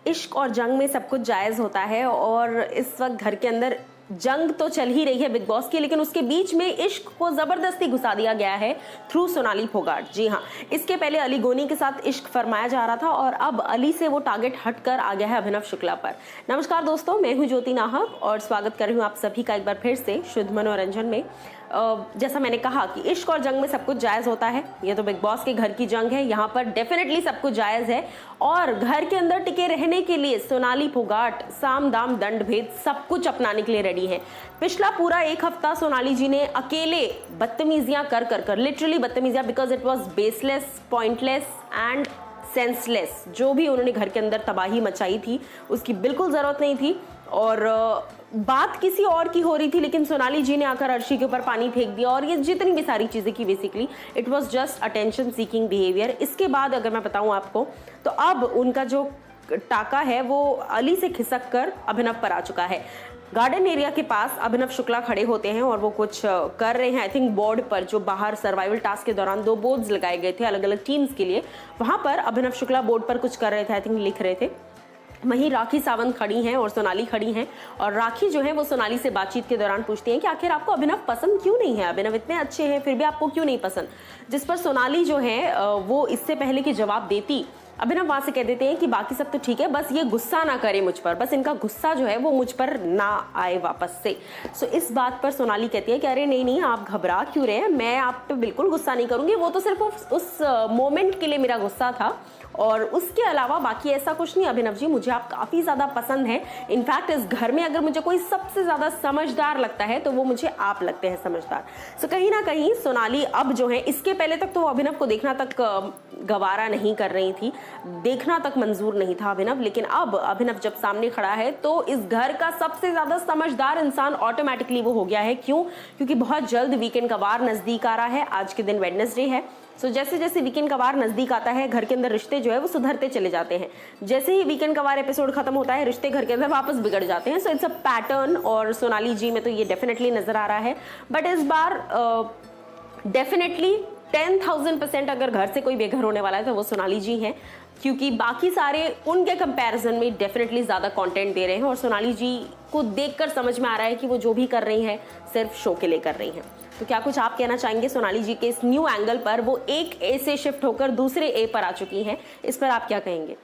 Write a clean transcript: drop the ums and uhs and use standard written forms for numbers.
इश्क और जंग में सब कुछ जायज़ होता है और इस वक्त घर के अंदर जंग तो चल ही रही है बिग बॉस की, लेकिन उसके बीच में इश्क को जबरदस्ती घुसा दिया गया है थ्रू सोनाली फोगाट। जी हाँ, इसके पहले अली गोनी के साथ इश्क फरमाया जा रहा था और अब अली से वो टारगेट हटकर आ गया है अभिनव शुक्ला पर। नमस्कार दोस्तों, मैं हूं ज्योति नाहक और स्वागत कर रही हूं आप सभी का एक बार फिर से शुद्ध मनोरंजन में। जैसा मैंने कहा कि इश्क और जंग में सब कुछ जायज़ होता है, ये तो बिग बॉस के घर की जंग है, यहाँ पर डेफिनेटली सब कुछ जायज़ है और घर के अंदर टिके रहने के लिए सोनाली फोगाट साम दाम दंड भेद सब कुछ अपनाने के लिए रेडी है। पिछला पूरा एक हफ्ता सोनाली जी ने अकेले बदतमीजियां कर लिटरली बदतमीजियां, because it was baseless, pointless and senseless. जो भी उन्होंने घर के अंदर तबाही मचाई थी उसकी बिल्कुल ज़रूरत नहीं थी और बात किसी और की हो रही थी, लेकिन सोनाली जी ने आकर अर्शी के ऊपर पानी फेंक दिया और ये जितनी भी सारी चीज़ें की, basically it was just attention seeking behaviour. इसके बाद अगर मैं बताऊं आपको तो अब उनका जो टाका है वो अली से खिसक कर अभिनव पर आ चुका है। गार्डन एरिया के पास अभिनव शुक्ला खड़े होते हैं और वो कुछ कर रहे हैं, आई थिंक बोर्ड पर, जो बाहर सर्वाइवल टास्क के दौरान 2 बोर्ड्स लगाए गए थे अलग अलग टीम्स के लिए, वहां पर अभिनव शुक्ला बोर्ड पर कुछ कर रहे थे, आई थिंक लिख रहे थे। वहीं राखी सावंत खड़ी हैं और सोनाली खड़ी हैं और राखी जो है वो सोनाली से बातचीत के दौरान पूछती हैं कि आखिर आपको अभिनव पसंद क्यों नहीं है, अभिनव इतने अच्छे हैं फिर भी आपको क्यों नहीं पसंद। जिस पर सोनाली जो है वो इससे पहले कि जवाब देती, अभिनव वहां से कह देते हैं कि बाकी सब तो ठीक है, बस ये गुस्सा ना करे मुझ पर, बस इनका गुस्सा जो है वो मुझ पर ना आए वापस से। सो इस बात पर सोनाली कहती है कि अरे नहीं आप घबरा क्यों रहे हैं, मैं आप पे बिल्कुल गुस्सा नहीं करूंगी, वो तो सिर्फ उस मोमेंट के लिए मेरा गुस्सा था और उसके अलावा बाकी ऐसा कुछ नहीं। अभिनव जी, मुझे आप काफ़ी ज़्यादा पसंद हैं, इनफैक्ट इस घर में अगर मुझे कोई सबसे ज़्यादा समझदार लगता है तो वो मुझे आप लगते हैं समझदार। सो कहीं ना कहीं सोनाली अब जो है, इसके पहले तक तो वो अभिनव को देखना तक गवारा नहीं कर रही थी, देखना तक मंजूर नहीं था अभिनव, लेकिन अब अभिनव जब सामने खड़ा है तो इस घर का सबसे ज़्यादा समझदार इंसान ऑटोमेटिकली वो हो गया है। क्यों? क्योंकि बहुत जल्द वीकेंड का वार नज़दीक आ रहा है, आज के दिन वेडनेसडे है। सो जैसे जैसे वीकेंड का वार नजदीक आता है घर के अंदर रिश्ते जो है वो सुधरते चले जाते हैं। जैसे ही वीकेंड का वार एपिसोड खत्म होता है रिश्ते घर के अंदर वापस बिगड़ जाते हैं। सो इट्स अ पैटर्न और सोनाली जी में तो ये डेफिनेटली नजर आ रहा है। बट इस बार डेफिनेटली 10,000% अगर घर से कोई बेघर होने वाला है तो वो सोनाली जी हैं, क्योंकि बाकी सारे उनके कंपैरिजन में डेफिनेटली ज़्यादा कंटेंट दे रहे हैं और सोनाली जी को देखकर समझ में आ रहा है कि वो जो भी कर रही हैं सिर्फ शो के लिए कर रही हैं। तो क्या कुछ आप कहना चाहेंगे सोनाली जी के इस न्यू एंगल पर? वो एक ए से शिफ्ट होकर दूसरे ए पर आ चुकी हैं, इस पर आप क्या कहेंगे?